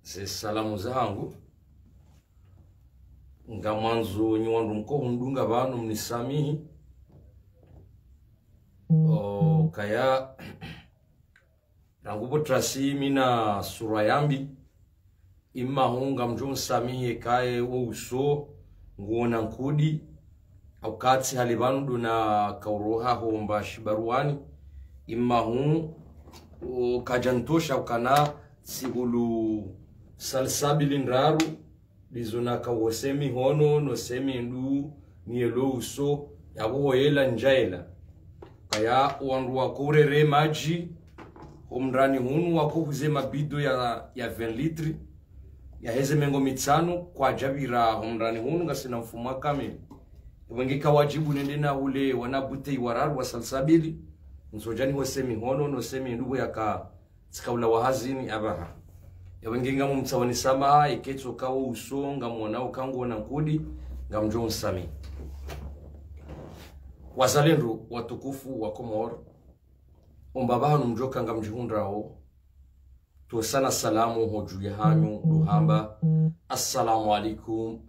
ze salamu zangu nga mwanzo ni wandu mko ndunga banu mnisamihi kaya nangupo trasimi na sura yambi imma hunga mjun samihi kae uso nguona nkudi au katsi halibanu na kauroha homba shibaruani imma hun kajantosha ukana sigulu salsabili nraru bizona kawosemi hono no semi ndu nielo uso yabo yela njaela kaya wandu wakurere maji omrani hunu wakuhuze mabido ya 20 litri ya heze mengo mitsano kwa jabira omrani hunu ngasina mfumo kamili wengika wajibu nende na ule wanabute iwararu wa salsabili nsojani hosemi hono no semi ndu yaka tikaula wahazini abaha yawenginga mumtsawani sama iketso kawo usonga mwana ukango na nkudi ngamjo nsami wazalendo watukufu wa Komoro ombabanu mjoka ngamjihundrao to sana salamu hoju yahanyu duhamba assalamu alaikum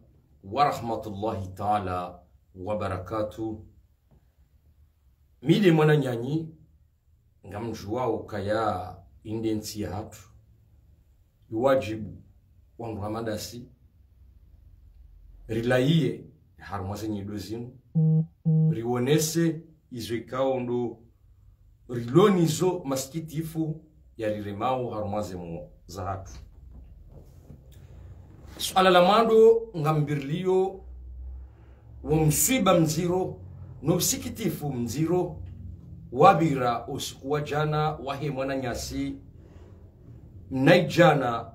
wa rahmatullahi ta'ala wa barakatuh. Mide mwana nyanyi ngamjuwao kaya indensi ya hatu wajibu wangu hamadasi rilaiye harumase nyidozinu rionese izwekao ndo rilonizo maskitifu ya riremao harumase mo za hatu. Suala la mando ngambirlio wamswiba mziro no msikitifu mziro wabira usiku wa jana wahe mwana nyasi naijana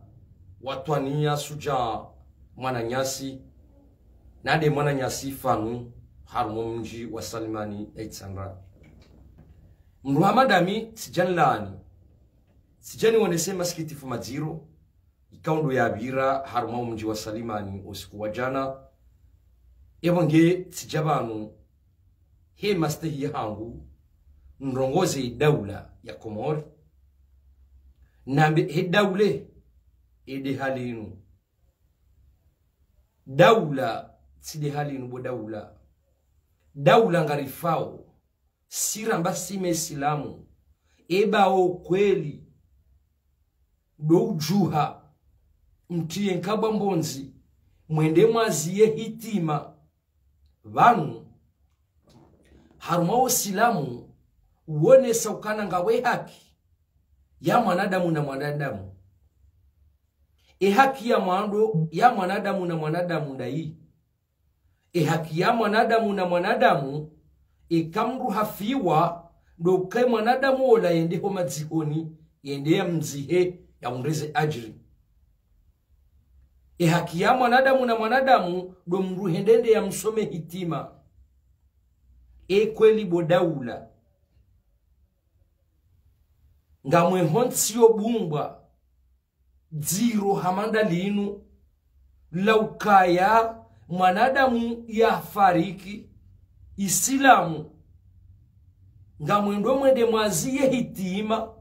watwania suja mwana nyasi nade mwana nyasi fanu harumo mji wa Salimani 800 Muhammadami sijanlani sijani wanesema sikitifu maziro ikaundo ya bira harumo mji wa Salimani usiku wa jana ebonge sijabanu he mastehi hangu nrongoze daula ya Komoro nambe he daule ede halinu daula side halinu bo daula ngarifao siramba sime islamu ebao kweli do ujuha mtiye nkaba mbonzi mwende mwaziye hitima vanu harumao silamu uone saukana ngawe haki ya mwanadamu na mwanadamu haki ya mwanadamu na mwanadamu ndai haki ya mwanadamu na mwanadamu kamru hafiwa ndo kai mwanadamu ola yende ho mazihoni yende ya mzihe ya mreze ajri haki ya mwanadamu na mwanadamu ndo mruhendende ya msome hitima kweli bodaula ngamwe honsiyo bumba ziro hamanda linu laukaya mwanadamu ya fariki Islamu ngamwe ndo mwende mwaziye hitima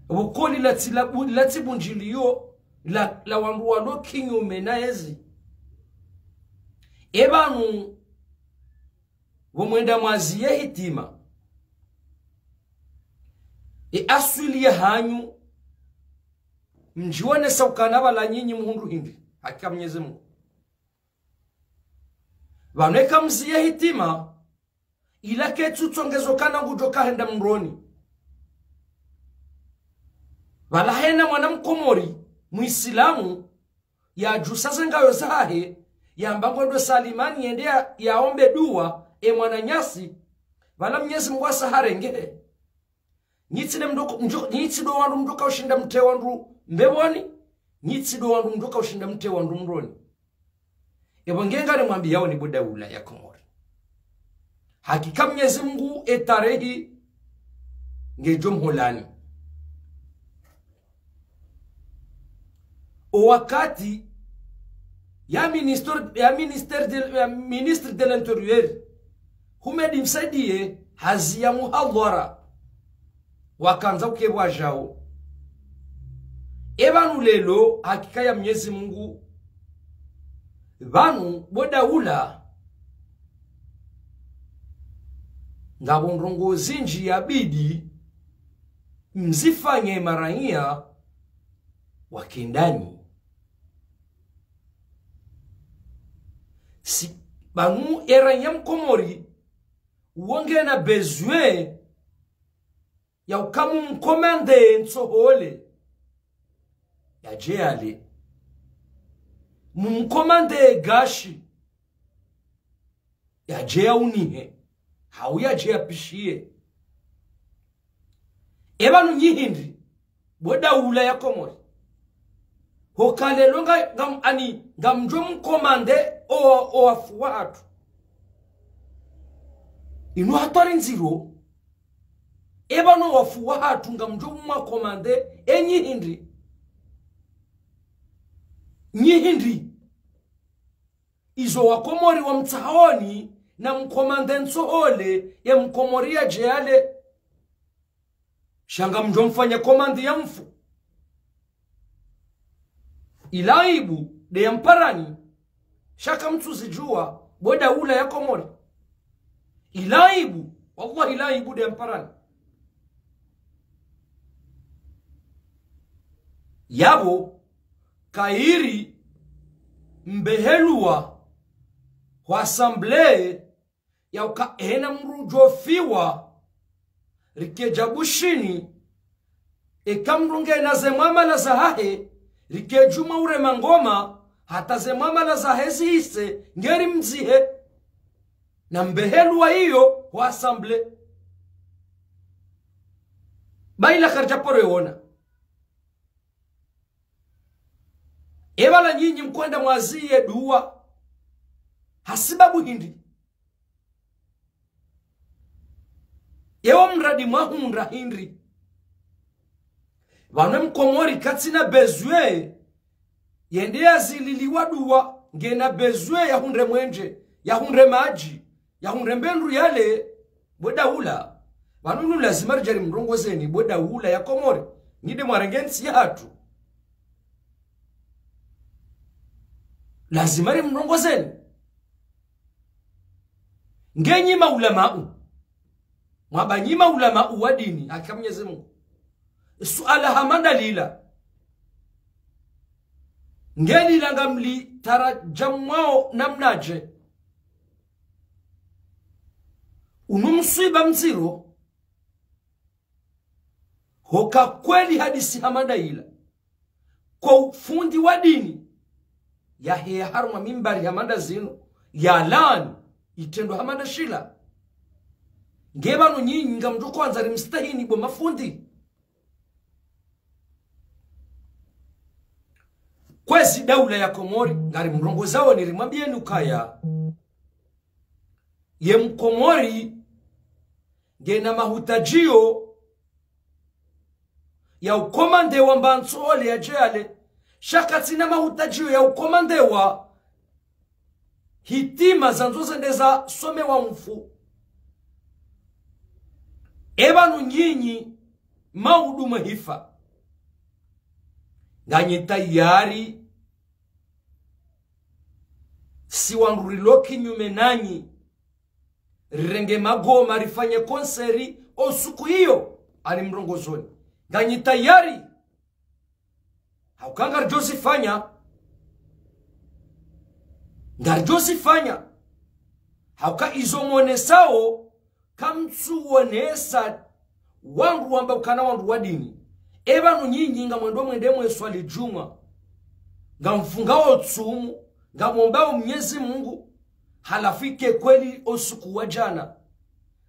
ukoli latibunjiliyo la wandu walo kinyume na ezi ebanu wamwenda mwaziye hitima asili ya hanyu mjiwane saukana wala nyinyi muhundu hindi hakika Mwenyezi Mungu waneka mziye hitima ila ketu tongezokana ngujoka henda mroni wala hena mwana mkomori muislamu ya jusasa ngayo zahe ya mbango ndo Salimani yendea yaombe dua mwana nyasi wala Mwenyezi Mungu asaharenge Nyitsido wandu mduka ushinda mte wandu mbeboni Nyitsido wandu mduka ushinda mte wandu mroni ebongenga ni mwambi yao ni bodaula ya Komoro hakika Mwenyezi Mungu etarehi ngejo mholani o wakati ya ministre de l'intérieur humedi msaidie hazia muhadhara wakanza ukebwa jao Ebanu lelo hakika ya Mwenyezi Mungu vanu boda ula ngabondrongo zinji ya bidi mzifanye marahia wakendani. Si banu era Mkomori uonge na bezwe ya ukamu mkomande nsohole ya jeale mkomande gashi ya jea unihe hau ya jea pishie. Ebanu nyihindi boda ula ya Komori hokalelo ngamjo mkomande o afuwa hatu inu hatwari nziro. Ebanu wafuwa hatu ngamjo mkomande nyihindi izo wa Komori wa mtahoni na mkomande nsohole ya Mkomori ya jeale shanga mjo mfanya komandi ya mfu ilaibu de ya mparani shaka mtu zijua boda ula ya Komori ilaibu wallahi ilaibu de ya mparani yabo kairi mbehelua kwa asamble ya ukaena mrujofiwa rikejabushini ekamrunge na zemama la zahahe rikejuma ure mangoma hata zemama la zahe zihise ngeri mzihe na mbehelua hiyo wa asamble baila karjaporo yona. Ebala nyinyi mkwenda mwaziye duwa hasibabu hindi ewa mradi mahundra hindri wane Mkomori katina bezwe yende ya zililiwa duwa ngena bezwe ya hundre mwenje ya hundre maji ya hundre mbendu yale boda ula wanunu lazima rijari mrongo zeni boda ula ya Komori nide mwarengensi ya hatu lazima ri mrongo zeni ngenyi maulamau mwabanyima ulamau wa dini hakika Mwenyezi Mungu suala hamanda lila ngeli langamli tarajamwao namnaje unumsiba mziro hoka kweli hadisi hamanda ila kwa ufundi wa dini ya hea haruma mimbari hamanda zino ya lani itendo hamanda shila ngebanu nyinyi ngamjo kwanza rimstahini bo mafundi kwezi daula ya Komori ngari mrongo zao nilimwambia nukaya ye Mkomori ngena mahutajio ya ukomande wa mbantsole ya jeale shakatina mahutajio ya ukomande wa hitima zanzoze ndeza some wa mfu. Ebanu nyinyi mauduma hifa nganye tayari siwanduriloki nyume nanyi rirenge magoma rifanye konseri o suku hiyo ali mrongozoni nganye tayari haukanga Josifanya ngar Josifanya hauka izomone sao kamtsu wonesa wangu wamba ukana wangu wadini ebanu nyinyi ngamwendo mwende mweswali juma ngamfungao tsumu ngamombao Mwenyezi Mungu halafike kweli osuku wa jana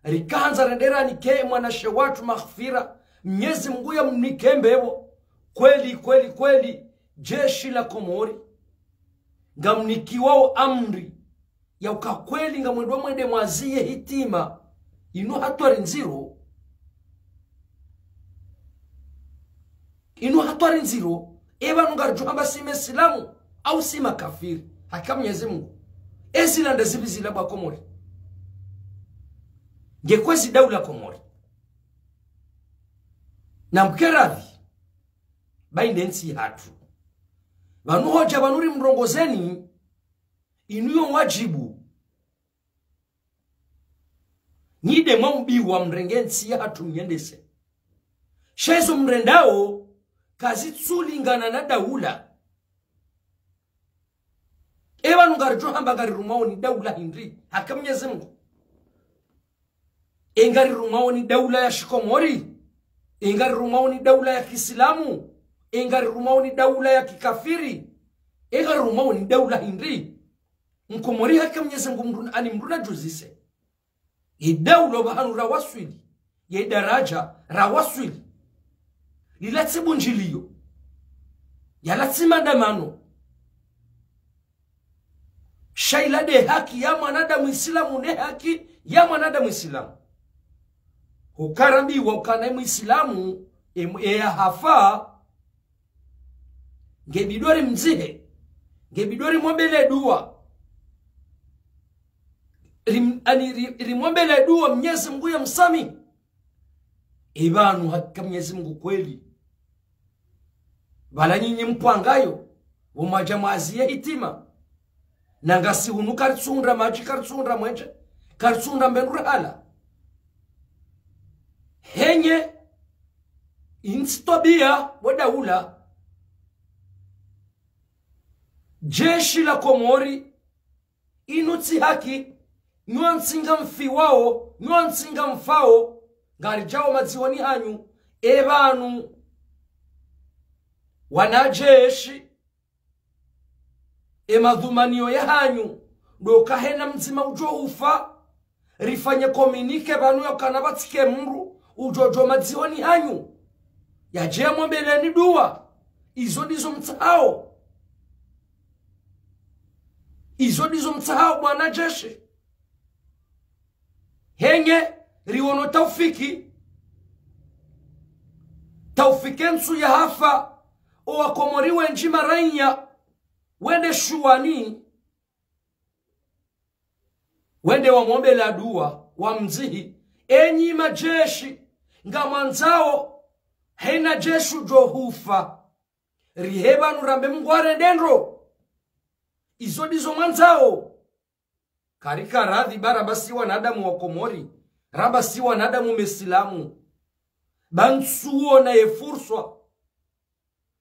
rikanza rendera nike mwanashe watu maghfira Mwenyezi Mungu ya mnikembewo kweli jeshi la Komori ngamnikiwao amri ya ukakweli ngamwendo mwende mwaziye hitima inu hatwari nziro eba nungarjo amba si Islamu au si makafiri hakika Mwenyezi Mungu ezila ndazibizila ba Komori ngekwezi daula Komori na mkeradhi baindensi hatu vanu hoja vanuri mrongozeni inuyo wajibu nide mwambiwa mrengensi hatu mnyendese shezo mrendao kazi tsulingana na daula ewa nungarijo hamba ngari rumaoni daula hindri haka Mwenyezi Mungu engari rumaoni daula ya Shikomori engari rumaoni daula ya Kiislamu engari rumaoni daula ya kikafiri engari rumaoni daula hindri mkomori haka Mwenyezi Mungu ani mruna juzise idaulo bahanu rawaswili ye daraja rawaswili lilatsi bunjiliyo yalatsi mandamano shaila de haki ya mwanadamu Islamu ne haki ya mwanadamu Islamu hukarambi wa ukana Islamu ya hafa ngebidori mzihe ngebidori mwambele dua rimwambele dua Mwenyezi Mungu ya msami ibanu haka Mwenyezi Mungu kweli bala nyinyi mpangayo umajamazi ya hitima nangasi hunu kartsundra maji kartsundra mwenje kartsundra mbenura hala henye instobia wadaula jeshi la Komori inutsi haki nuansinga mfiwao nuansinga mfao ngarijao maziwani hanyu ebanu wanajeshi emadhumanio ya hanyu doka hena mzima ujo ufa rifanye komunike banu yakana batike mru ujojo maziwani hanyu ya jemo mbeleni dua izo dizo mtahao mwanajeshi henye riwono taufikensu ya hafa owa Komoriwe njima rainya wende shuwani wende wa mwombe la dua wa mzihi enyi majeshi nga mwanzao hena jeshu johufa riheba nurambe mgware dendro izo dizo mwanzao karika radhi baraba si wanadamu wa Komori raba si wanadamu Mesilamu bansuo na yefurswa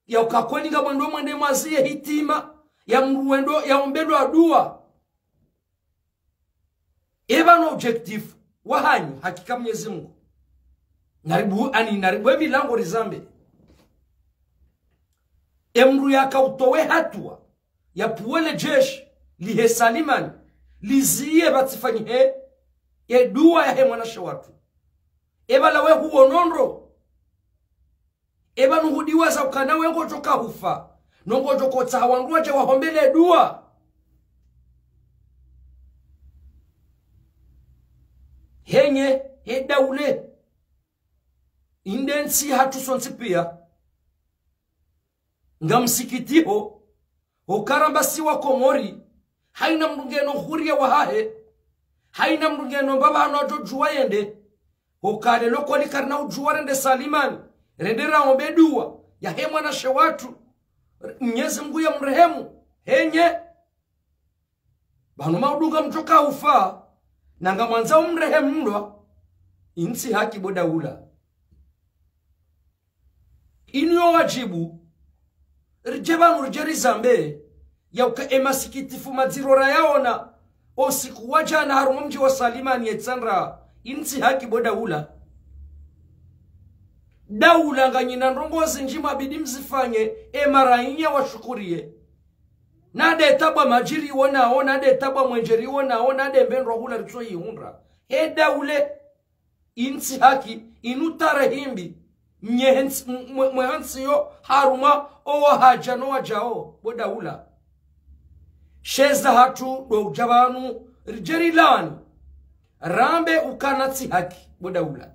ya ukakweni nga mwende mwaziye hitima ya mruendo ya ombedo adua eba no objective wahanyu hakika Mwenyezi Mungu naribu evi lango rizambe emru ya kautowe hatua ya puwele jeshi lihe salimani liziye batifanyi ye dua ya he mwanashe watu eba lawe huo nonro eba nuhudiwa za ukana wengo joka hufa nongo joko tawanguwa je wahombele dua henye daule indensi hatu sonsi pia nga msikitiho ukarambasi wa Komori haina mrungeno huria wahahe haina mrungeno baba anojo juwa yende ukare loko likarna ujuwa rende salimani rendera ombedua ya hemwa na shewatu Mwenyezi Mungu ya mrehemu henye banu maudunga mtoka ufa nanga mwanzao mrehemu mdwa insi haki bodaula inuyo wajibu rjebanu rjeri zambe ya uka emasikitifu madzirora yaona osiku wajana harumu mji wa salimani yetsandra insi haki bodaula daula nganyina ndongozi njima bidi mzifanye emarainya washukurie nade tabwa majiri wonao nade tabwa mwenjeri wonao nade mbendwa hula ritso yihundra daule insi haki inutare himbi mwehansi yo haruma owa haja no wajao bodaula sheza hatu do jabanu rijeri lani rambe ukanatsi haki bodaula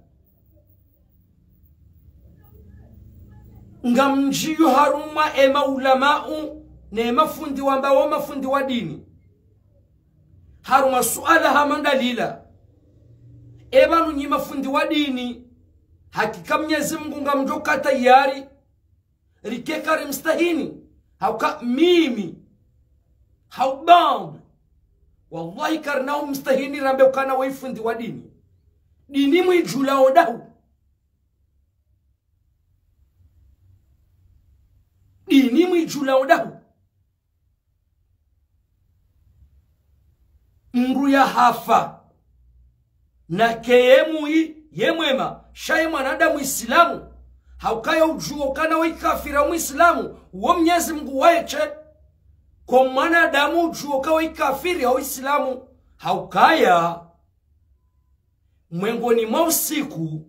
ngamjiyo haruma ema ulamau ne mafundi wambao mafundi wa dini haruma suala hamandalila ebanu nyi mafundi wa dini hakika Mwenyezi Mungu ngamjoka tayari rikekari mstahini hauka mimi haubambu wallahi karnao mstahini rambe ukana waifundi wa dini mwijula odahu dini mwijula odahu mru ya hafa na keyemui yemwema shaye mwanadamu islamu haukaya ujuo kana waikafira muislamu uwo Mwenyezi Mungu waeche kwa mwanadamu ujuo kawa ikafiri au islamu haukaya mwengoni mwa usiku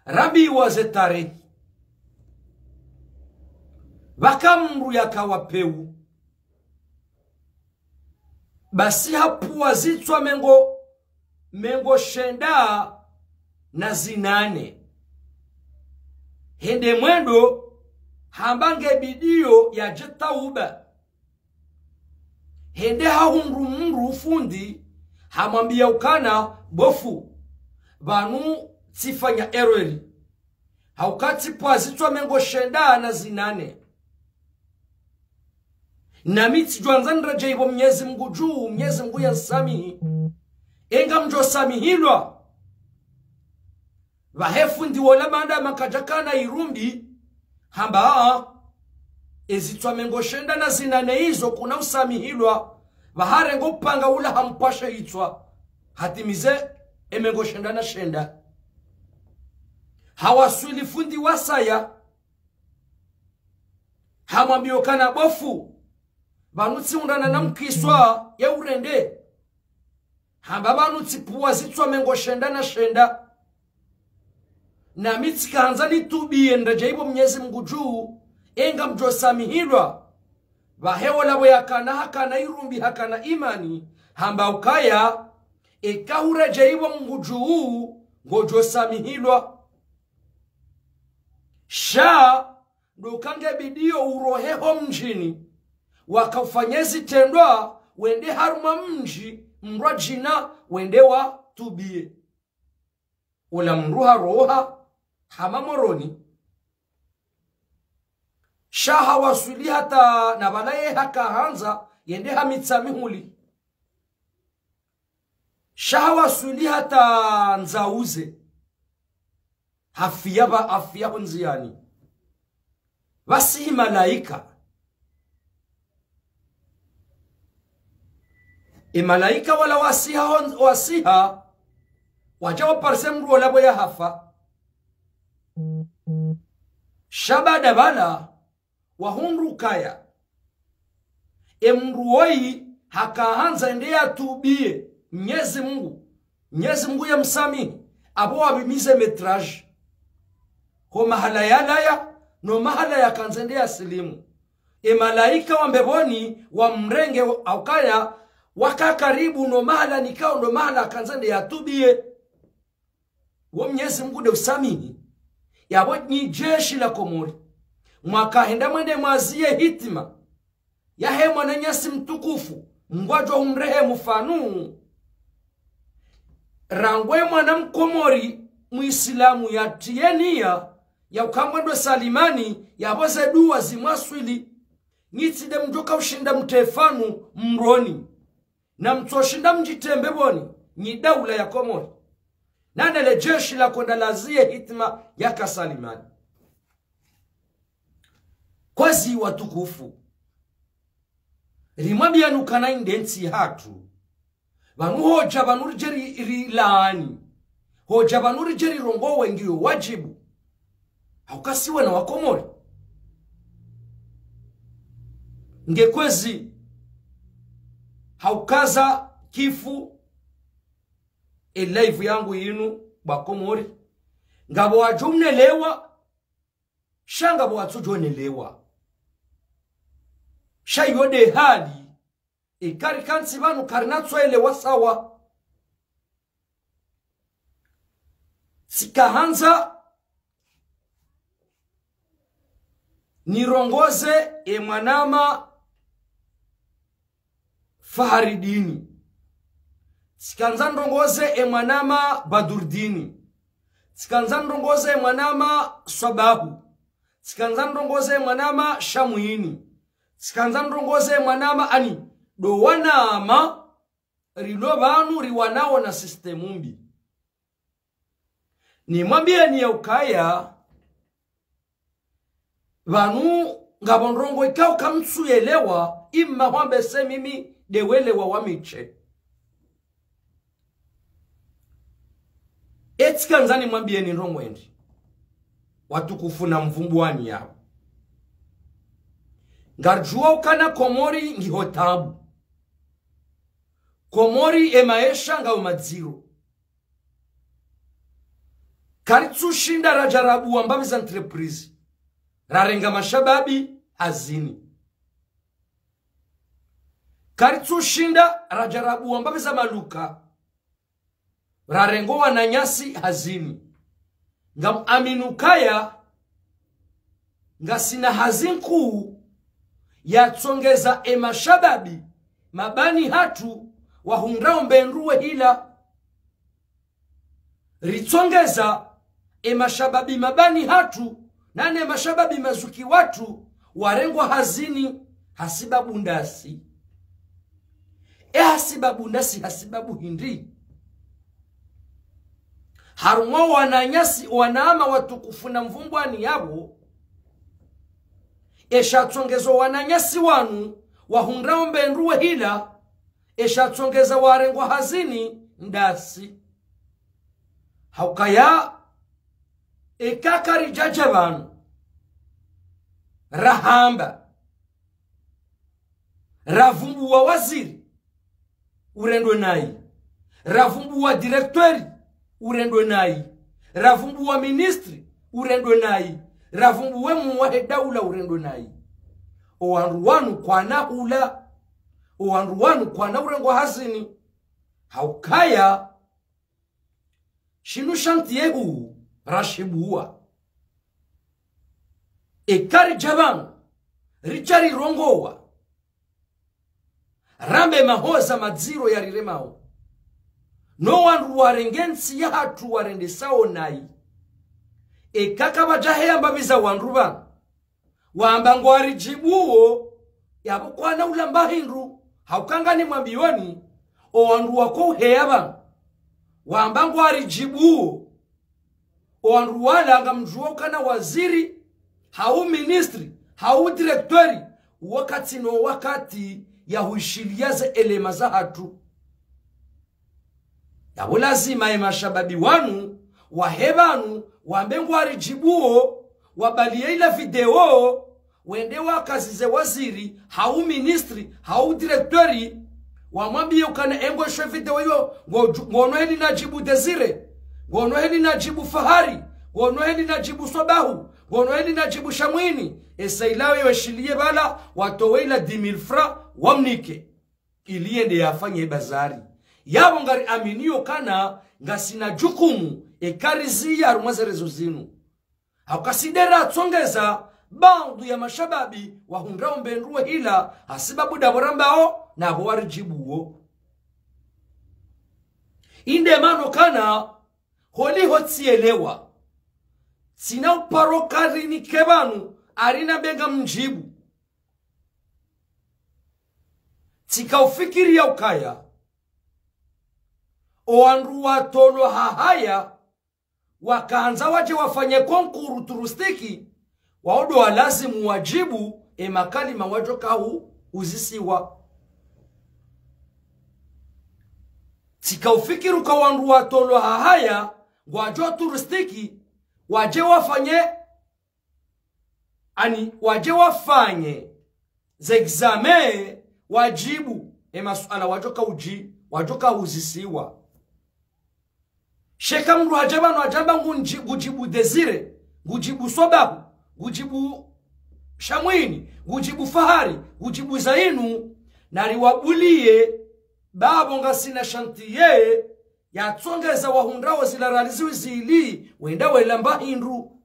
rabi waze tarehe wakamru yakawapeu basi hapu wazitwa mengo shenda na zinane hende mwendo hambange bidio ya jetauba hende haumru fundi hamambia ukana bofu banu tifanya errori haukati pwazitwa mengo shenda na zinane na miti juanzandra jaibo Mwenyezi Mungu juu Mwenyezi Mungu ya samihi enga mjo samihilwa vahefu ndi wala manda makajakana irumbi hamba ezitwa mengo shenda na zinane hizo kuna usamihilwa vahare ngo panga ula hampasha itwa hatimize emengo shenda na shenda hawaswili fundi wasaya hamwambio kana bofu banutsi undana na mkiswa ya urende hamba banutsi puwa zitwa mengo shenda na shenda na miti kaanza nitubiye ndajaibo Mwenyezi Mungu juu enga mjo samihilwa vahewa labo hakana irumbi hakana imani hamba ukaya ekahura jaibo Mungu juu ngojo samihilwa sha ndokange bidio uroheho mjini wakafanyezi tendwa wende haruma mji mrwa jina wende wa tubie ula mruha roha hamamoroni shaha wasuli hata na balaye haka hanza yende hamitsamihuli shaha wasuli hata nzauze afia nziani wasi malaika malaika wala wasiha wajawa parsemru wala boya hafa shabada bala wahunru kaya emruoi hakaanza endea tubie Mwenyezi Mungu ya msami abo wabimize metrage ho mahala yalaya no mahala ya kanzendea silimu malaika wambeboni wa mrenge aukaya waka karibu no mahala nikao no mahala kanzende ya tubie wa Mwenyezi Mungu de usamini yabo ni jeshi la Komori mwaka henda mwende mwazie hitima ya hema na nyasi mtukufu ngwajwa umrehe mufanu rangwe mwana mkomori muislamu ya tienia ya ukambwendo salimani ya boze dua zimwaswili nitide mjoka ushinda mtefanu mroni na mtoshinda mjitembe boni ni daula ya Komori nane le jeshi la kwenda lazie hitima ya kasalimani kwazi watukufu rimwambia nukana indensi hatu vanu hoja vanuri jeri laani hoja vanuri jeri rongo wengiyo wajibu haukasiwe na Wakomori ngekwezi haukaza kifu live yangu yinu Bakomori ngabo wajumnelewa shanga bo watujonelewa shayode hali ikari kansi banu karnatso elewa sawa sikahanza nirongoze mwanama Faharidini sikanza ndongoze mwanama Badurdini sikanza ndongoze mwanama Sabahu Tsikanza ndongoze mwanama Shamwini. Tsikanza ndongoze mwanama ani do wanama rilo banu riwanao na systemu mbi. Ni mwambie ni ya ukaya banu ngabonrongo ikao kamtsu yelewa imma wambe se mimi dewele wa wamiche. Etikanzani mwambie ni nrongwendi watukufu na mvumbuani yao. Ngarjua ukana Komori ngihotabu. Komori emaesha nga umadziro. Karitsu shinda rajarabu wambabi za entreprise. Rarenga mashababi hazini. Karitsu shinda rajarabu wambabi za maluka. Rarengo wananyasi hazini. Ngam aminukaya nga sina hazinku ya tsongeza emashababi mabani hatu wahungrao mbenruwe hila ritsongeza emashababi mabani hatu nane emashababi mazuki watu warengwa hazini hasibabu ndasi hasibabu ndasi hasibabu hindi harumwa wananyasi wanaama watukufu na mvumbwani yabo eshatsongezo wananyasi wanu wahundrao mbenruwe hila eshatsongeza warengwa hazini ndasi haukaya ekakari jajabanu rahamba ravumbu wa waziri urendwe nai ravumbu wa direktori urendwe nai ravumbu wa ministri urendwe nai ravumbu wemu wa daula urendwe nai owanruwanu kwa naula owanruwanu kwa na urengwa hazini haukaya shinu shantiyehu rashibuwa ekari jabanu richari rongowa rambe mahoza madziro ya riremao no wanru warengensi ya hatu warende sao nai ekaka bajahe ambabiza wanruba wamba ngwari jibuo yabo kwa na ulamba hindu haukangani mwambioni o wanru wako heyaba wamba ngwari jibuo o wanru wala ngamjuo kana waziri hau ministri hau direktori wakati no wakati ya huishiliaze elema za hatu yabo lazima emashababi wanu wahebanu wambengwari jibuo wabalie ila video wende wakazize waziri hau ministri hau direktori wamwambie ukana engwe shwe video hiyo ngono heli najibu Desire ngono heli najibu Fahari ngono heli najibu Sobahu ngono heli najibu Shamwini esailawe washilie bala watowe ila 10,000 francs wamnike iliende yafanye bazari yabo ngari aminio kana ngasina jukumu ekarizi ya rumwazerezo zinu haukasidera tsongeza bandu ya mashababi wahundrao mbenruwe hila hasibabu daborambao na warijibuo inde mano kana holi hotsielewa sina uparokari ni kebanu arina benga mjibu tika ufikiri ya ukaya oanru watolo hahaya wakaanza waje wafanye konkuru turistiki waodo walazimu wajibu emakali mawajoka huu uzisiwa tika ufikiru kwa wanru watolo hahaya wajo turistiki waje wafanye zegzame wajibu emasuala wajoka uzisiwa sheka mru hajabanu hajaba ngujibu Desire ngujibu Sobahu ngujibu Shamwini ngujibu Fahari ngujibu Zainu nariwabulie babo ngasina shantiye ya tsongeza wahundrao zilaraliziwi zili wenda welamba hindu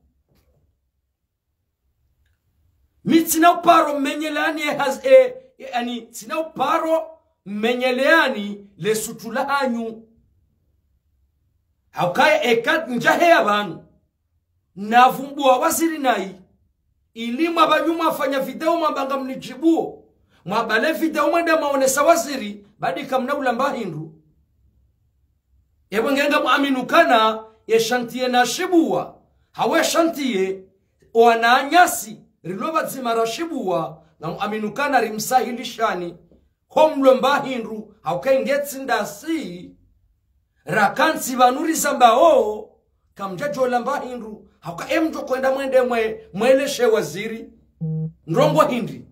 mitina uparo menyeleani yani tina uparo menyeleani lesutula hanyu haukaya ekat njahe ya banu na vumbua waziri nai ili mwabanyuma afanya video mwabanga mnijibuo mwabale video mwenda maonesa waziri badi kamna ulamba hindu ngenga muaminukana ye shantiye na shibua hawe shantiye wananyasi riloba zimara shibua na muaminukana rimsahilishani homlomba hindu haukengetsi ndasi rakansi banuri zambao kamjajo lamba hindu hauka emjo kwenda mwende mweleshe waziri ndrongo hindi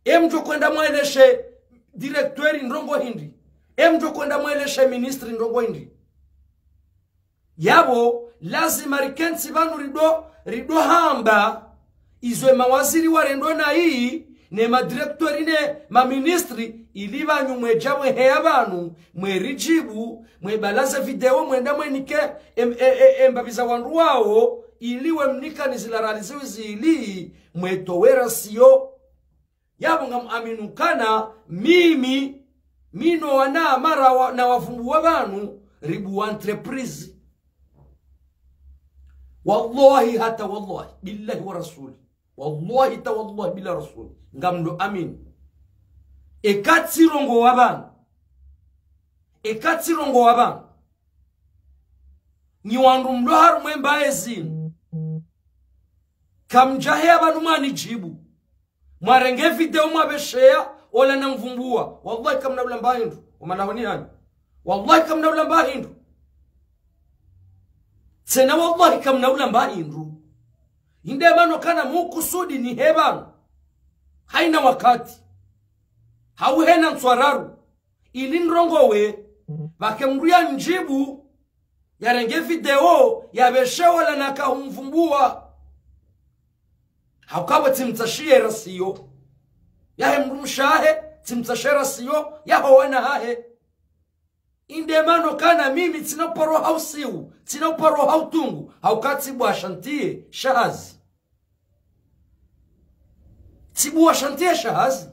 emjo kwenda mweleshe directori ndrongo hindi emjo kwenda mweleshe ministri ndrongo hindi yabo lazima rikensi banu rido hamba izwe mawaziri warendo na hii ne madirektori ne maministri ili banyu mwejawe heya banu mwerijibu mwebalaza video mwenda mwenike embabiza wandu wao iliwe mnika nizilaraliziwe zili mwetowera siyo yabo ngaminukana mino wana mara na wafumbu wa banu ribu entreprise wallahi hata wallahi billahi wa rasuli wallahi ta wallahi bila rasuli ngamdo amin ekatsirongo waban ni wandu mdoharu mwemba ezini kamjahe abanu mani jibu mwarenge video mwabeshea ola na mvumbua wallahi kamna ulamba hindu umanahoni hani wallahi kamna ulamba hindu sena wallahi kamna ulamba hindu inde mano kana mukusudi ni hebanu haina wakati hauhena mswararu ili nrongowe bakemruya njibu yarenge video yabeshewa na kahumvumbua haukawa timtashie rasiyo yahe mrumshahe timtashie rasiyo yaho wana hahe inde mano kana mimi tinoporo hausiu tinoporo hautungu haukatibu ashantie shahazi tibu ashantie shahazi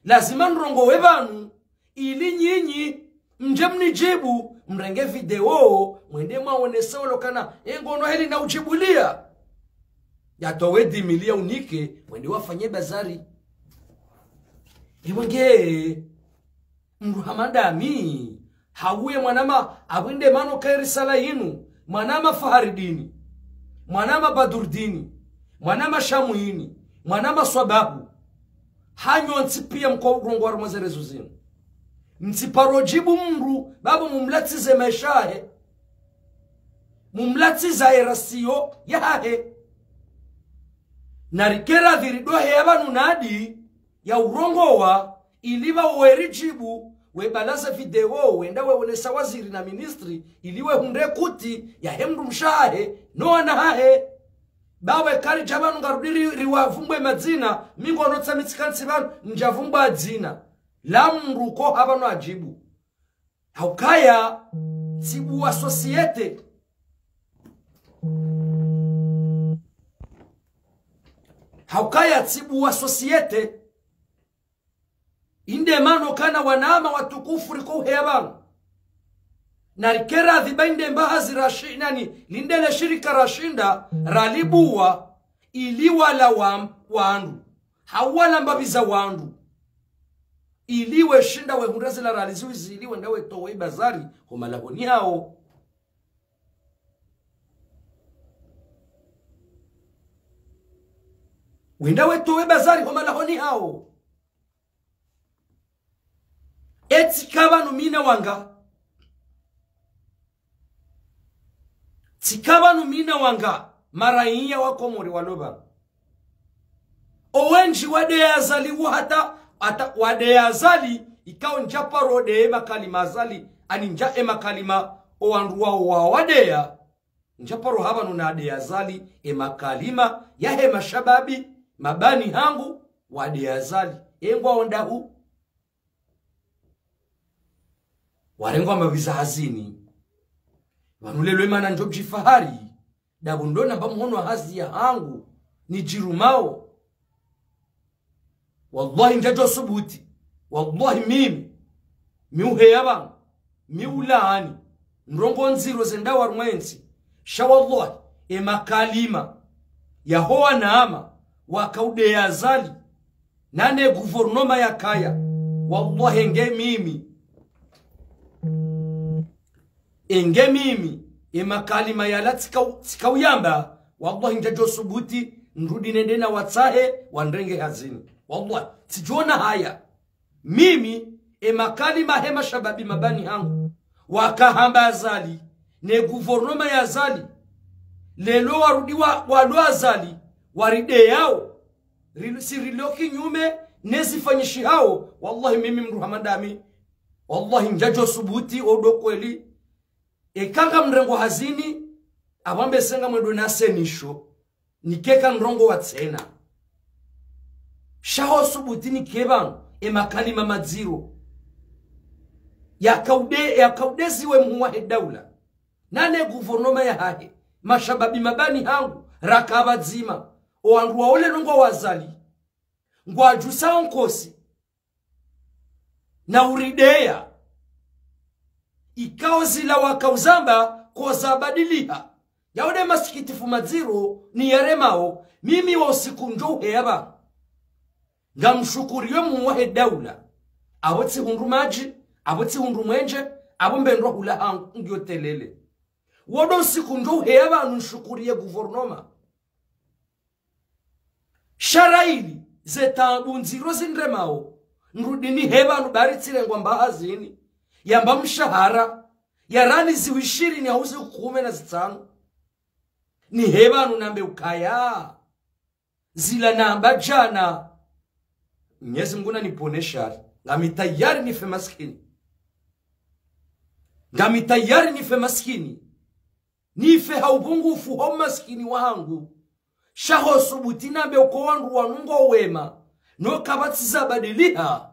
lazima nrongo webanu ili nyinyi mjemni jibu mrenge video mwende maonesa olokana engono heli na ujibulia yatowe dimilia unike mwende wafanye bazari iwenge mruhamadami hawuye mwanama awinde mano kairi sala yinu mwanama faharidini mwanama badurdini mwanama shamuini mwanama swababu hanyo ntipia mkongo wa mazerezo zinu ntiparojibu mru babu mumlatize maishahe mumlatiza erasiyo yahe narikera dhiridohe yabanu nadi ya urongowa iliva uwerijibu webalaza video wenda weonesa waziri na ministri iliwe hunde kuti ya hemdu mshahe noana hahe bawe kari jabanu ngarudiri riwavumbwe madzina mingo notsa mitsikansi banu njavumbwa adzina lamruko habanu ajibu haukaya tibu asosiete haukaya tibu asosiete inde mano kana wanama watukufu riko hebanu narikera dhibainde mbahazi rashinani lindele shirika rashinda ralibuwa iliwala wandu hawala mbabiza wandu iliwe shinda we hundazila raliziwizi iliwe ndawe towe bazari humalaboni hao wendawe towe bazari humalaboni hao eti kabanu mina wanga tikabanu mina wanga maraiya wakomori waloba owenji wade yazali hata wade yazali ikao njapa rode makalima azali ani nja makalima owanruwa wa wadea njapa ro habanu na ade yazali makalima yahe mashababi mabani hangu wade yazali engwa ondahu warengwa mabiza hazini wanulelwe mana njob jifahari dabundona bamuhono hazi ya hangu ni jirumao wallahi njajo subuti wallahi mimi miuhe yabangu miulaani nrongo nziro zenda warumwensi sha wallahi makalima ya hoa naama wakaude ya zali nane guvernoma ya kaya wallahi enge mimi makalima ya latika uyamba wallahi njajo subuti nrudi nende na watsahe wandrenge hazini wallahi sijona haya mimi makalima hema shababi mabani hangu wakahamba zali ne guvernoma ya zali lelo warudi walua zali waride yao siriloki nyume nezifanyishi hao wallahi mimi mruhamadami wallahi njajo subuti odokweli kanga mrengo hazini abambe senga mwedo na senisho nikeka nrongo watsena shaho subuti ni keban makalima madziro ya kaudezi we muwahe daula nane guvernoma ya hahe mashababi mabani hangu rakaba zima oandu waole nongo wazali ngwa jusao nkosi na uridea ikao zila wakauzamba koza badiliha yaode masikitifu madziro ni yaremao mimi wa usiku njo heba ngamshukuriwe muwahe daula abotsi hundu maji abotsi hundu mwenje abombendwa hula hangu ngiotelele wodo usiku njo heba nshukuriye guvernoma sharaili zetambu nziro zindremao nrudini heba nubaritire ngwamba hazini yamba mshahara yarani ziwishiri ni hauzi ukume na zitano ni heba nunambe ukaya zila namba jana Mwenyezi Mungu niponesha ngami tayari nife maskini ngami tayari nife maskini nife haubungufu ho maskini wangu shaho subuti nambe uko wangu wanungo wema no kabatiza badiliha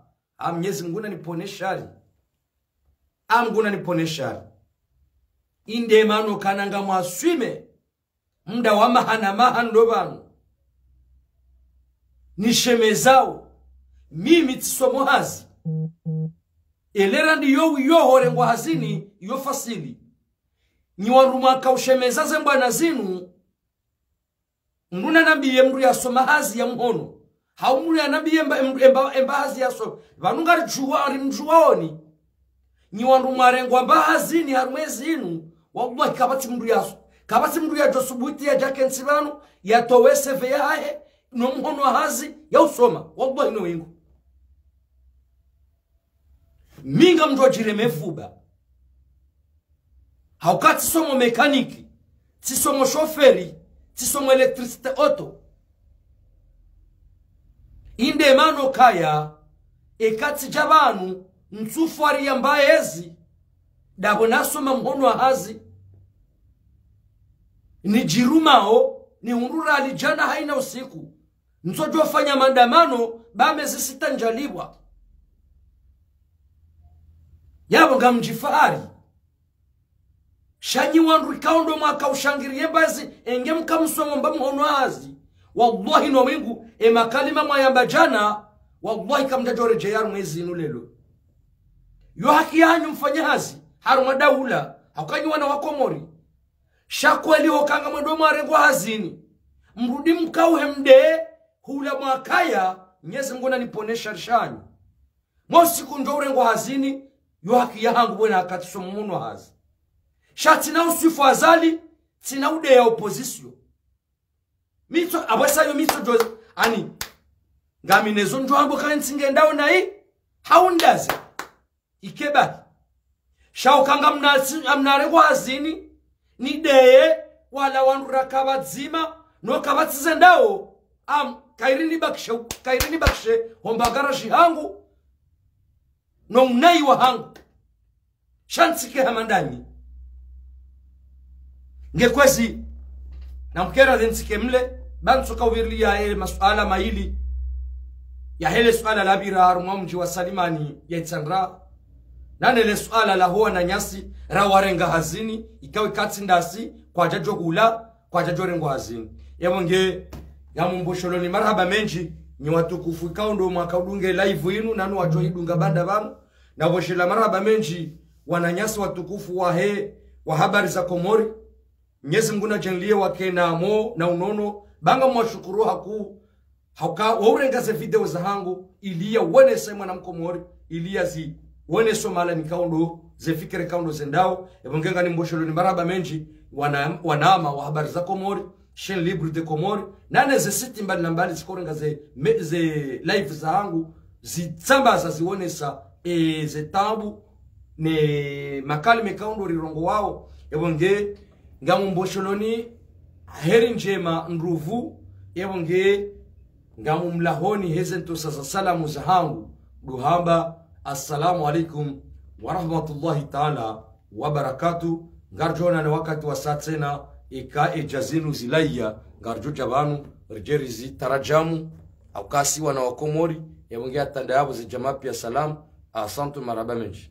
Mwenyezi Mungu niponesha amguna niponesha inde mano kananga mwaswime mda wa mahana mahando banu nishemezao mimi tisomo hazi elera ndi yo hore ngwa hazini yo fasili ni wandu mwaka ushemeza zembwa na zinu nguna nambiye mru ya soma hazi ya mhono haumru ya nambiye emba hazi ya soma vanungari juwa arimjuwaoni ni wandu mwarengwa mba hazini harumwezi inu wallahi kabati mru ya josubuti ya jakensi vanu ya towese veyahe no mhono hazi ya usoma wallahi no wingu minga mdo jiremefuba haukati somo mekaniki tisomo shoferi tisomo electricity auto inde mano kaya ekati jabanu nsufari ambaye ezi dabo nasoma mhono hazi ni jirumao ni undura alijana haina usiku nsojo fanya maandamano bamezi sita njalibwa yabo ngamjifahari shanyi wandu kaundo mwaka ushangirie mbazi enge mkamusomo mba mhono hazi wallahi no wingu makalima mwayamba jana wallahi kamjajore jeyaru mwezi inulelo yo haki yanyu mfanya hazi haruma daula hakanyi wana wakomori shakweli hokanga mwendo mwarengo hazini mrudi mkauhe mde hula mwakaya Mwenyezi Mungu niponesha shanyu mosiku njo urengo hazini yo haki yangu bwana akatisomo muno hazi shati na usifu azali tina ude ya opposition mito abwesayo mito jozi ani ngami nezo njo hango kantinge ndao na hii haundaze ikeba shaukanga mnarengo hazini ni deye wala wandu kabadzima no kabatize ndao kairini bakshe hombagara shihangu no mnai wa hangu shantike hamandani ngekwezi na mkera dhensike mle bansuka wirli ya ele masuala maili ya hele suala labira harumwa mji wa Salimani ya Itsanra nane le suala la huwa na nyasi rawarenga hazini ikawe kati ndasi kwa jajo gula kwa jajo rengo hazini nge ya mumbusholo ni marhaba menji ni watukufu ikaundo mwaka udunge live inu nanu wajo idunga banda vanu na boshela marhaba menji wananyasi watukufu wa habari za Komori Mwenyezi Mungu najenlie wake na mo na unono banga mwashukuru haku hauka waurenga ze video za hangu ilia wone sema na mkomori ilia zi wone somala nikaundo ze fikire kaundo zendao ebongenga ni mbosholo ni maraba menji wanama wa habari za Komori chaîne libre de Komori nane ze siti mbali na mbali zikorenga ze live za hangu zitsambaza zionesa ze tabu ne makali mekaundo rirongo wao ebonge ngamu mbosholoni heri njema nruvu ebonge ngamu mlahoni hezento sasa salamu za hangu duhamba assalamu alaikum wa rahmatullahi ta'ala wa barakatuh ngarjona na wakati wa saa tena ika ejazinu zilaya ngarjo jabanu rjerizi tarajamu au kasi wana wa Komori ebonge atanda yabo zi jamaa pia salam asantu maraba menji.